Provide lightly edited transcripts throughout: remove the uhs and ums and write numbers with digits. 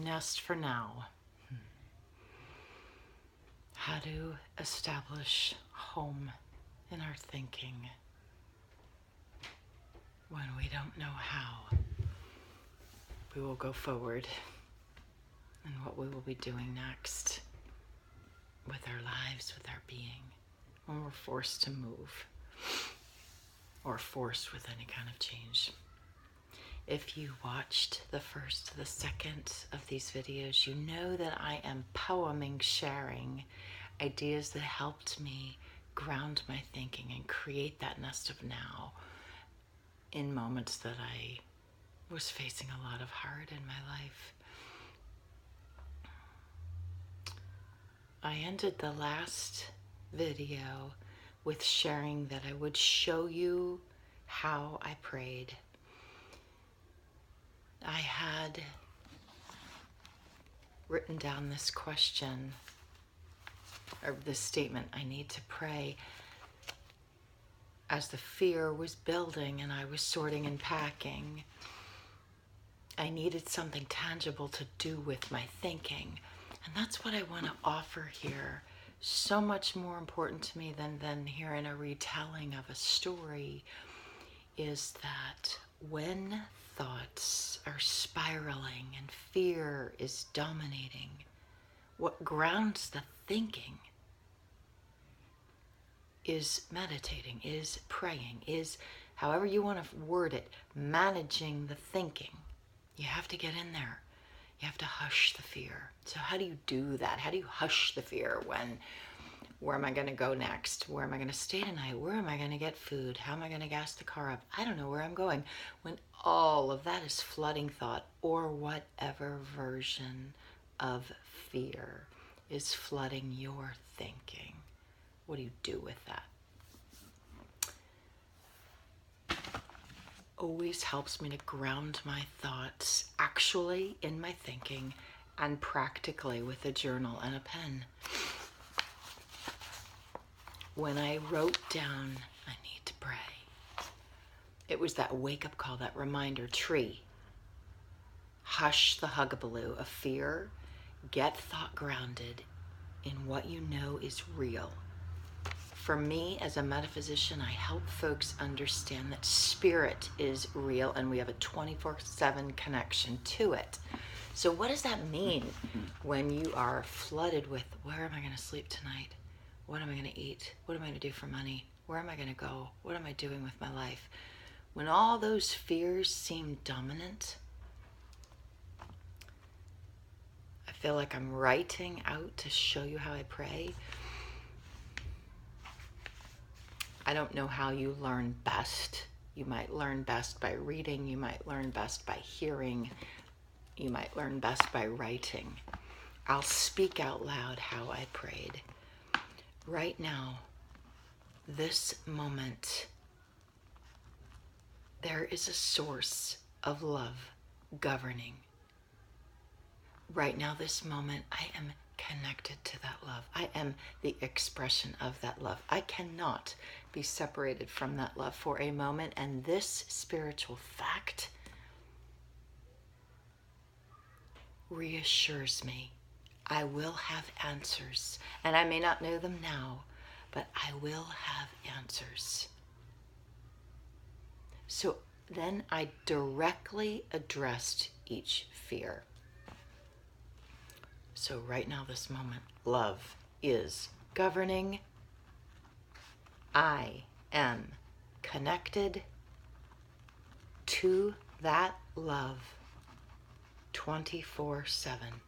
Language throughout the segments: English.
nest for now. How to establish home in our thinking when we don't know how. We will go forward and what we will be doing next with our lives, with our being, when we're forced to move or forced with any kind of change. If you watched the first, the second of these videos, you know that I am poeming, sharing ideas that helped me ground my thinking and create that nest of now in moments that I was facing a lot of hard in my life. I ended the last video with sharing that I would show you how I prayed. I had written down this question, or this statement, I need to pray, as the fear was building and I was sorting and packing. I needed something tangible to do with my thinking. And that's what I want to offer here. So much more important to me than hearing a retelling of a story is that when thoughts are spiraling and fear is dominating, what grounds the thinking is meditating, is praying, is, however you want to word it, managing the thinking. You have to get in there. You have to hush the fear. So how do you do that? How do you hush the fear when, where am I going to go next? Where am I going to stay tonight? Where am I going to get food? How am I going to gas the car up? I don't know where I'm going. When all of that is flooding thought, or whatever version of fear is flooding your thinking, what do you do with that? Always helps me to ground my thoughts actually in my thinking and practically with a journal and a pen. When I wrote down, I need to pray, it was that wake-up call, that reminder tree. Hush the hugabaloo of fear. Get thought grounded in what you know is real. For me, as a metaphysician, I help folks understand that spirit is real and we have a 24/7 connection to it. So what does that mean when you are flooded with, where am I going to sleep tonight? What am I going to eat? What am I going to do for money? Where am I going to go? What am I doing with my life? When all those fears seem dominant, I feel like I'm writing out to show you how I pray. I don't know how you learn best. You might learn best by reading. You might learn best by hearing. You might learn best by writing. I'll speak out loud how I prayed. Right now, this moment, there is a source of love governing. Right now, this moment, I am connected to that love. I am the expression of that love. I cannot be separated from that love for a moment, and this spiritual fact reassures me I will have answers, and I may not know them now, but I will have answers. So then I directly addressed each fear. So right now, this moment, love is governing. I am connected to that love 24/7.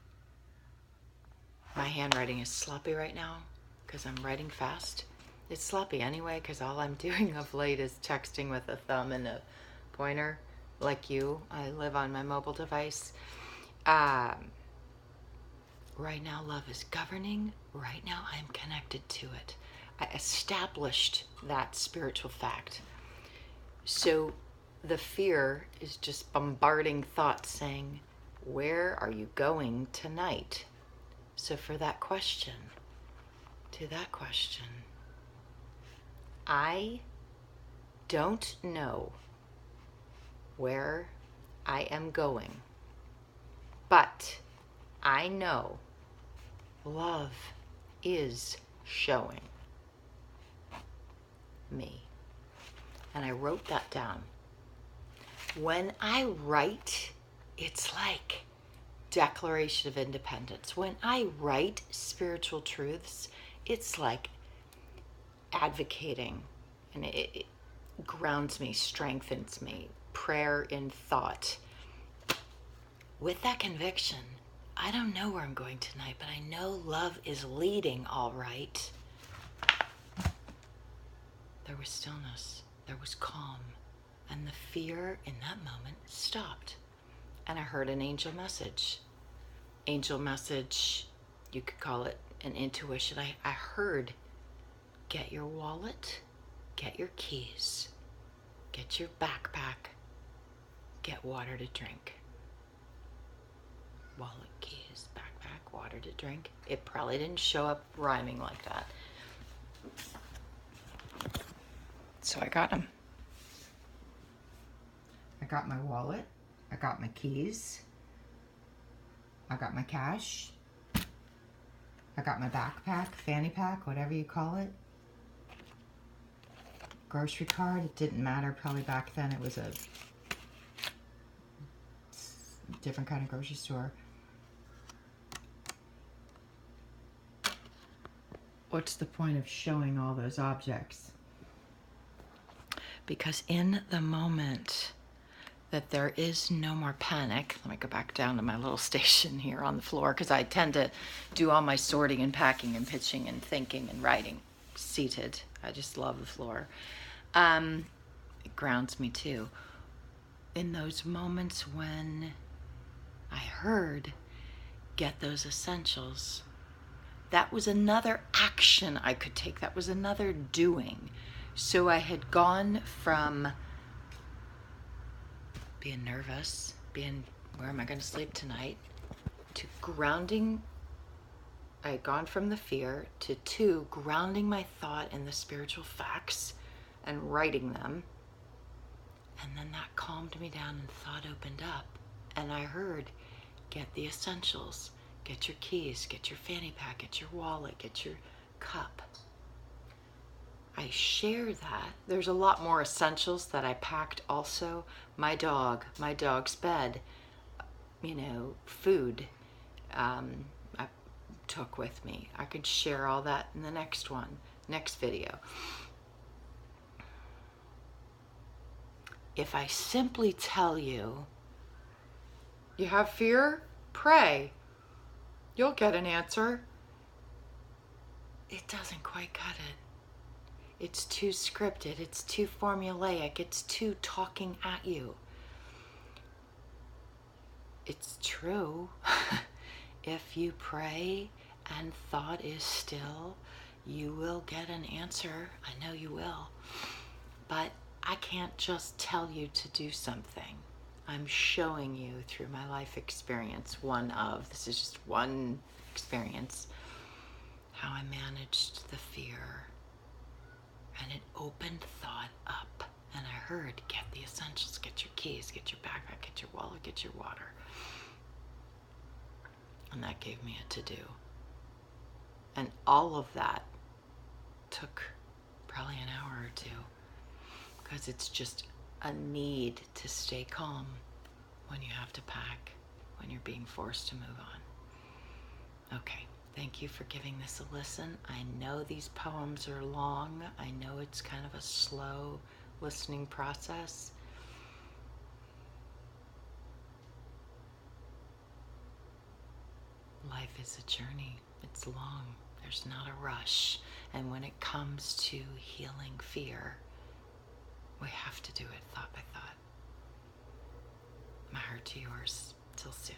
My handwriting is sloppy right now because I'm writing fast. It's sloppy anyway because all I'm doing of late is texting with a thumb and a pointer. Like you, I live on my mobile device. Right now, love is governing. Right now, I'm connected to it. I established that spiritual fact. So the fear is just bombarding thoughts saying, where are you going tonight? So for that question, to that question, I don't know where I am going, but I know love is showing me. And I wrote that down. When I write, it's like Declaration of Independence. When I write spiritual truths, it's like advocating, and it grounds me, strengthens me. Prayer in thought. With that conviction, I don't know where I'm going tonight, but I know love is leading all right. There was stillness, there was calm, and the fear in that moment stopped. And I heard an angel message. Angel message, you could call it an intuition. I heard, get your wallet, get your keys, get your backpack, get water to drink. Wallet, keys, backpack, water to drink. It probably didn't show up rhyming like that. So I got them. I got my wallet. I got my keys. I got my cash. I got my backpack, fanny pack, whatever you call it. Grocery card. It didn't matter. Probably back then it was a different kind of grocery store. What's the point of showing all those objects? Because in the moment that there is no more panic, let me go back down to my little station here on the floor, because I tend to do all my sorting and packing and pitching and thinking and writing seated. I just love the floor. It grounds me too. In those moments when I heard, get those essentials, that was another action I could take. That was another doing. So I had gone from being nervous, being, where am I going to sleep tonight, to grounding. I had gone from the fear to 2, grounding my thought in the spiritual facts and writing them. And then that calmed me down and thought opened up. And I heard, get the essentials. Get your keys, get your fanny pack, get your wallet, get your cup. I share that. There's a lot more essentials that I packed also. My dog, my dog's bed, food I took with me. I could share all that in the next video. If I simply tell you, you have fear? Pray. You'll get an answer. It doesn't quite cut it. It's too scripted. It's too formulaic. It's too talking at you. It's true. If you pray and thought is still, you will get an answer. I know you will. But I can't just tell you to do something. I'm showing you through my life experience, this is just one experience, how I managed the fear. And it opened thought up. And I heard, get the essentials, get your keys, get your backpack, get your wallet, get your water. And that gave me a to-do. And all of that took probably an hour or 2. Because it's just a need to stay calm when you have to pack, when you're being forced to move on. Okay, thank you for giving this a listen. I know these poems are long. I know it's kind of a slow listening process. Life is a journey. It's long. There's not a rush. And when it comes to healing fear, we have to do it thought by thought. My heart to yours. Till soon.